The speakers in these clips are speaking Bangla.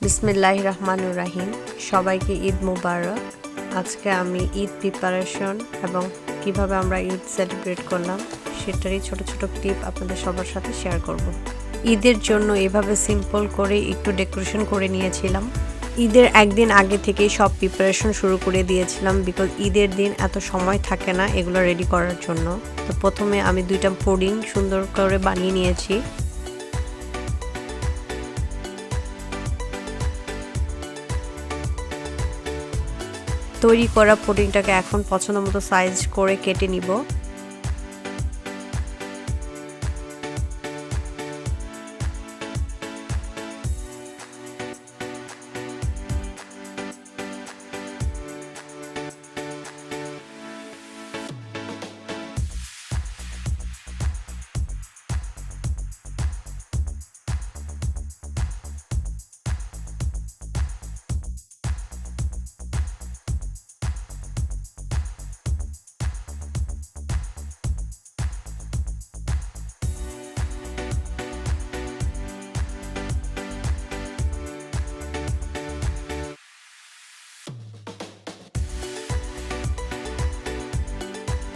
বিসমিল্লাহির রহমানির রহিম। সবাইকে ঈদ মুবারক। আজকে আমি ঈদ প্রিপারেশন এবং কিভাবে আমরা ঈদ সেলিব্রেট করলাম সেটারই ছোট ছোট ক্লিপ আপনাদের সবার সাথে শেয়ার করব। ঈদের জন্য এভাবে সিম্পল করে একটু ডেকোরেশন করে নিয়েছিলাম। ঈদের একদিন আগে থেকেই সব প্রিপারেশন শুরু করে দিয়েছিলাম, বিকজ ঈদের দিন এত সময় থাকে না এগুলো রেডি করার জন্য। তো প্রথমে আমি 2টা পুডিং সুন্দর করে বানিয়ে নিয়েছি। তৈরি করা পুডিংটাকে এখন পছন্দ মতো সাইজ করে কেটে নিব।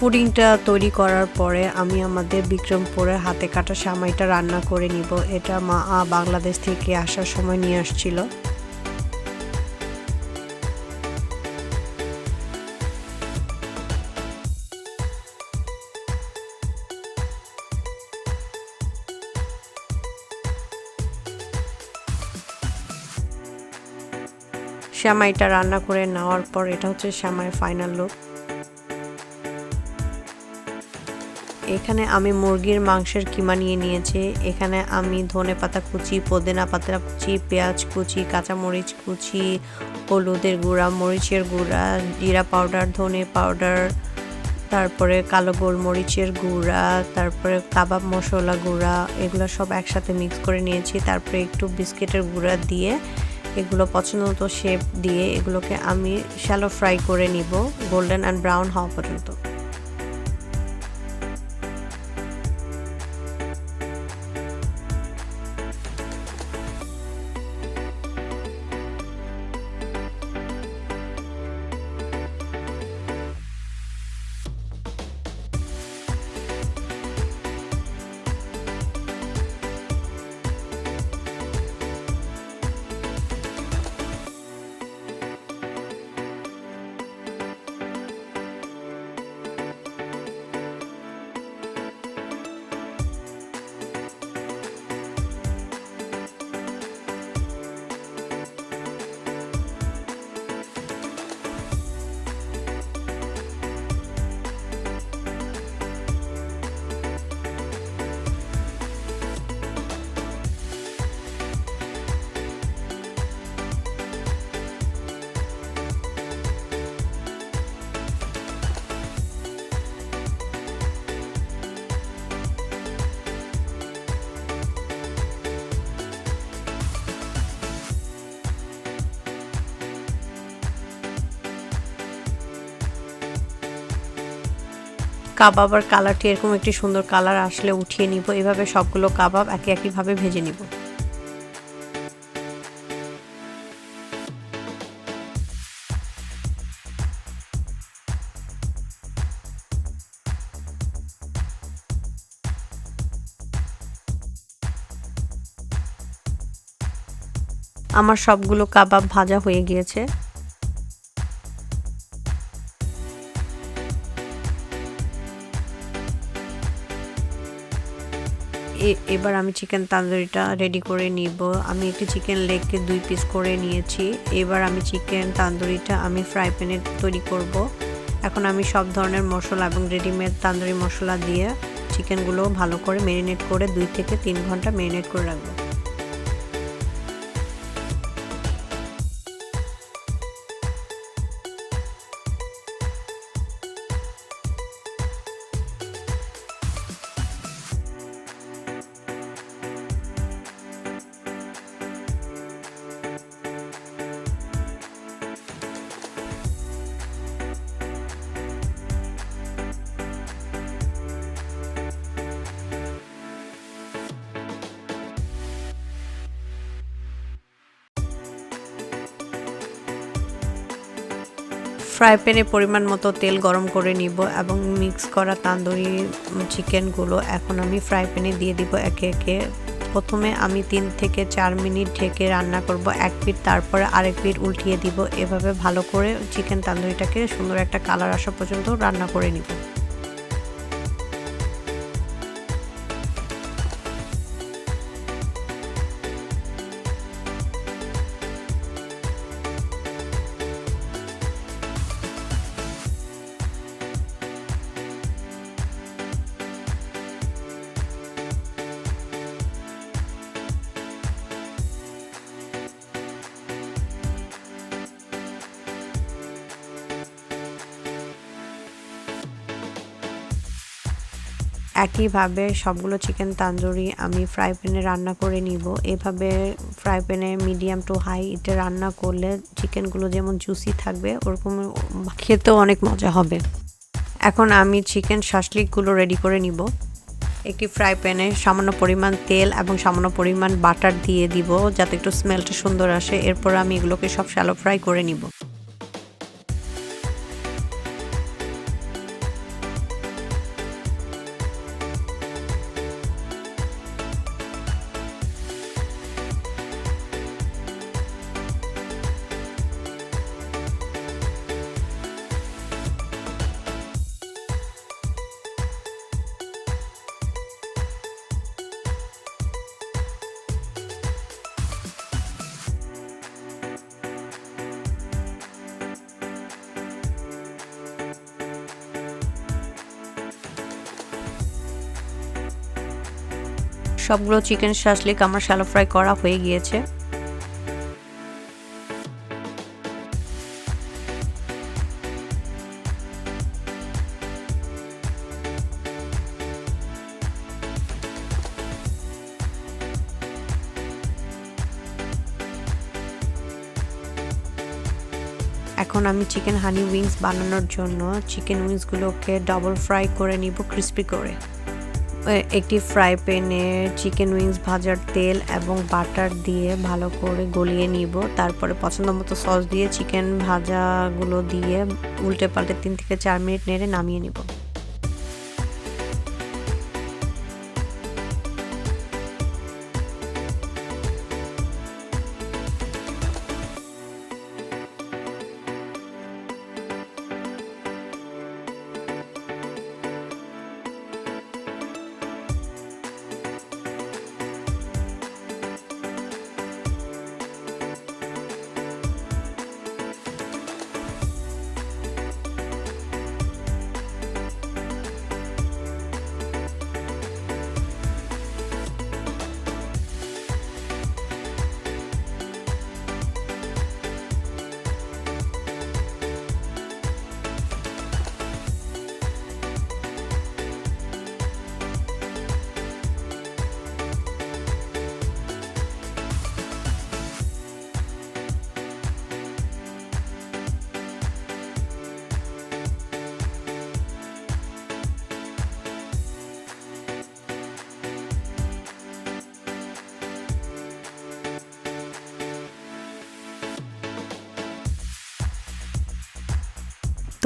পুডিংটা তৈরি করার পরে আমি আমাদের বিক্রমপুরের হাতে কাটা সেমাইটা রান্না করে নিব। এটা মা বাংলাদেশ থেকে আসার সময় নিয়ে আসছিল। সেমাইটা রান্না করে নেওয়ার পর এটা হচ্ছে সেমাইয়ের ফাইনাল লুক। এখানে আমি মুরগির মাংসের কিমা নিয়ে নিয়েছি। এখানে আমি ধনেপাতা কুচি, পুদিনা পাতা কুচি, পেঁয়াজ কুচি, কাঁচামরিচ কুচি, হলুদের গুঁড়া, মরিচের গুঁড়া, জিরা পাউডার, ধনে পাউডার, তারপরে কালো গোলমরিচের গুঁড়া, তারপরে কাবাব মশলা গুঁড়া, এগুলো সব একসাথে মিক্স করে নিয়েছি। তারপরে একটু বিস্কিটের গুঁড়া দিয়ে এগুলো পছন্দ মতো শেপ দিয়ে এগুলোকে আমি শ্যালো ফ্রাই করে নিব গোল্ডেন অ্যান্ড ব্রাউন হওয়া পর্যন্ত। কাবাবের কালারটি এরকম একটি সুন্দর কালার আসলে উঠিয়ে নিব। এভাবে সবগুলো কাবাব একইভাবে ভেজে নিব। আমার সবগুলো কাবাব ভাজা হয়ে গিয়েছে। এবার আমি চিকেন তান্দুরিটা রেডি করে নিব। আমি একটি চিকেন লেগকে 2 পিস করে নিয়েছি। এবার আমি চিকেন তান্দুরিটা আমি ফ্রাই প্যানে তৈরি করব। এখন আমি সব ধরনের মশলা এবং রেডিমেড তান্দুরি মশলা দিয়ে চিকেনগুলো ভালো করে ম্যারিনেট করে 2 থেকে 3 ঘন্টা ম্যারিনেট করে রাখবো। ফ্রাই প্যানে পরিমাণ মতো তেল গরম করে নিব এবং মিক্স করা তান্দুরি চিকেনগুলো এখন আমি ফ্রাই প্যানে দিয়ে দিব একে একে। প্রথমে আমি 3 থেকে 4 মিনিট ঢেকে রান্না করব এক পিঠ, তারপরে আরেক পিঠ উল্টিয়ে দিব। এভাবে ভালো করে চিকেন তান্দুরিটাকে সুন্দর একটা কালার আসা পর্যন্ত রান্না করে নিব। একইভাবে সবগুলো চিকেন তান্দুরি আমি ফ্রাই প্যানে রান্না করে নিব। এভাবে ফ্রাই প্যানে মিডিয়াম টু হাই হিটে রান্না করলে চিকেনগুলো যেমন জুসি থাকবে ওরকম খেতেও অনেক মজা হবে। এখন আমি চিকেন শাসলিকগুলো রেডি করে নিব। একটি ফ্রাই প্যানে সামান্য পরিমাণ তেল এবং সামান্য পরিমাণ বাটার দিয়ে দিব যাতে একটু স্মেলটা সুন্দর আসে। এরপর আমি এগুলোকে সব শ্যালো ফ্রাই করে নিব। সবগুলো চিকেন শাসলিক আমার শ্যালো ফ্রাই করা হয়ে গিয়েছে। এখন আমি চিকেন হানি উইংস বানানোর জন্য চিকেন উইংসগুলোকে ডাবল ফ্রাই করে নিব ক্রিস্পি করে। একটি ফ্রাই প্যানে চিকেন উইংস ভাজার তেল এবং বাটার দিয়ে ভালো করে গলিয়ে নিব। তারপরে পছন্দ মতো সস দিয়ে চিকেন ভাজাগুলো দিয়ে উল্টে পাল্টে 3 থেকে 4 মিনিট নেড়ে নামিয়ে নিব।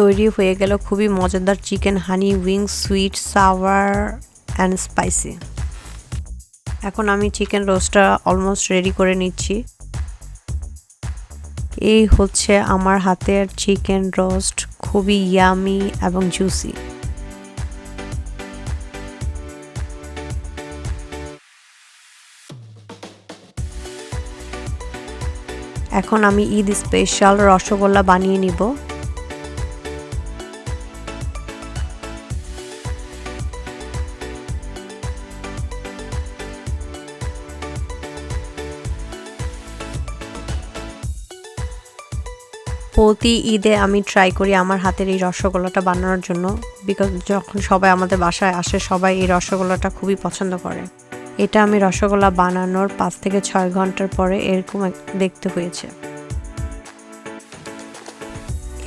তৈরি হয়ে গেল খুবই মজাদার chicken honey wings, sweet, sour and spicy. এখন আমি চিকেন রোস্টটা অলমোস্ট রেডি করে নিচ্ছি। এই হচ্ছে আমার হাতের চিকেন রোস্ট, খুবই ইয়ামি এবং জুসি। এখন আমি ঈদ স্পেশাল রসগোল্লা বানিয়ে নিব। প্রতি ঈদে আমি ট্রাই করি আমার হাতের এই রসগোল্লাটা বানানোর জন্য, বিকজ যখন সবাই আমাদের বাসায় আসে সবাই এই রসগোল্লাটা খুবই পছন্দ করে। এটা আমি রসগোল্লা বানানোর 5 থেকে 6 ঘন্টার পরে এরকম দেখতে হয়েছে।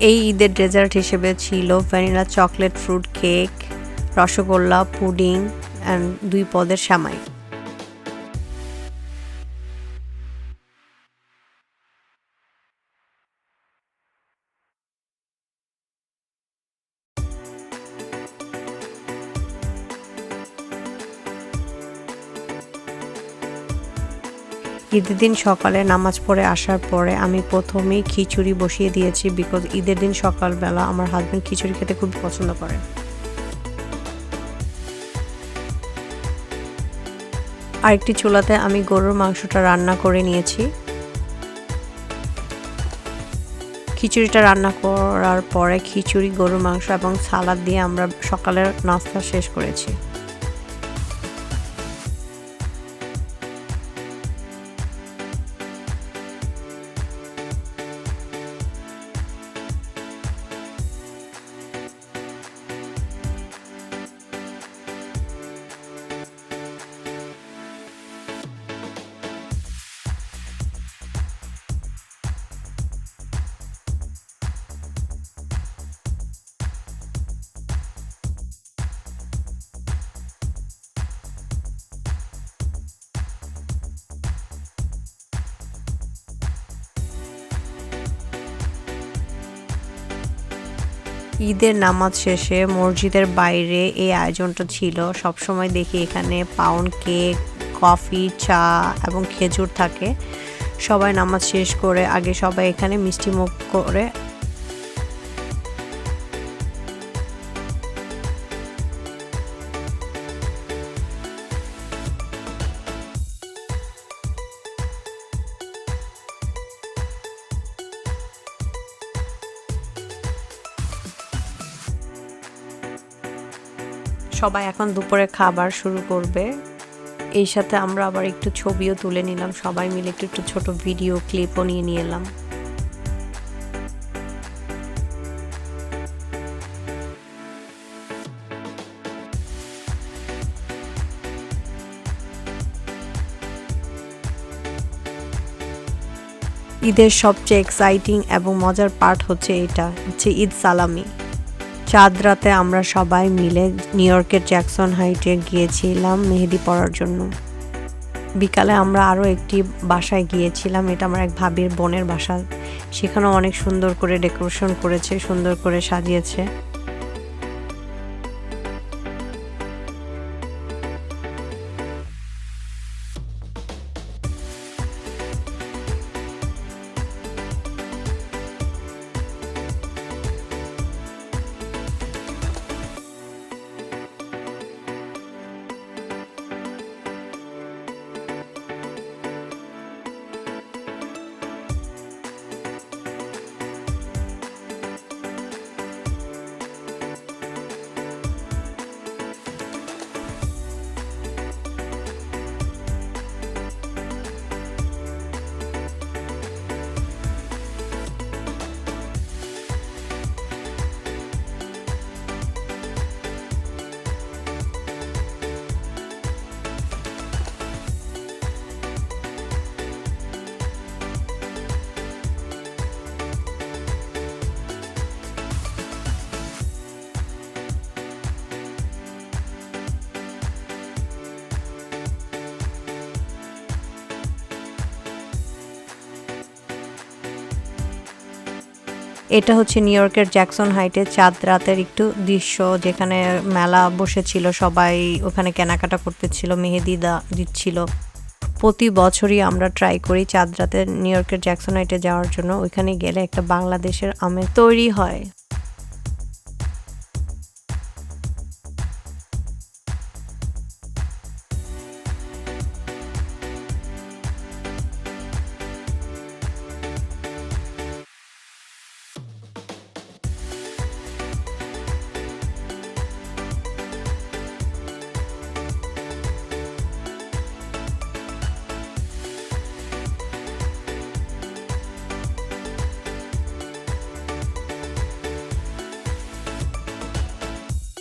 এই ঈদের ডেজার্ট হিসেবে ছিল vanilla chocolate fruit cake, rasgulla, pudding and 2 পদের সেমাই। ঈদের দিন সকালে নামাজ পড়ে আসার পরে আমি প্রথমেই খিচুড়ি বসিয়ে দিয়েছি, বিকজ ঈদের দিন সকালবেলা আমার হাজব্যান্ড খিচুড়ি খেতে খুব পছন্দ করে। আরেকটি চুলাতে আমি গরুর মাংসটা রান্না করে নিয়েছি। খিচুড়িটা রান্না করার পরে খিচুড়ি, গরুর মাংস এবং সালাদ দিয়ে আমরা সকালের নাস্তা শেষ করেছি। ঈদের নামাজ শেষে মসজিদের বাইরে এই আয়োজনটা ছিল। সবসময় দেখি এখানে পাউন্ড কেক, কফি, চা এবং খেজুর থাকে। সবাই নামাজ শেষ করে আগে সবাই এখানে মিষ্টি মুখ করে সবাই এখন দুপুরে খাবার শুরু করবে। এই সাথে আমরা আবার একটু ছবিও তুলে নিলাম, সবাই মিলে একটু একটু ছোট ভিডিও ক্লিপও নিয়ে এলাম। ঈদের সবচেয়ে এক্সাইটিং এবং মজার পার্ট হচ্ছে ঈদ সালামি। চাঁদ রাতে আমরা সবাই মিলে নিউ ইয়র্কের জ্যাকসন হাইটে গিয়েছিলাম মেহেদি পড়ার জন্য। বিকালে আমরা আরও একটি বাসায় গিয়েছিলাম, এটা আমার এক ভাবির বোনের বাসা। সেখানেও অনেক সুন্দর করে ডেকোরেশন করেছে, সুন্দর করে সাজিয়েছে। এটা হচ্ছে নিউ ইয়র্কের জ্যাকসন হাইটের চাঁদ রাতের একটু দৃশ্য, যেখানে মেলা বসেছিল, সবাই ওখানে কেনাকাটা করতেছিল, মেহেদি দিচ্ছিল। প্রতি বছরই আমরা ট্রাই করি চাঁদ রাতে নিউ ইয়র্কের জ্যাকসন হাইটে যাওয়ার জন্য। ওইখানে গেলে একটা বাংলাদেশের আমেজ তৈরি হয়।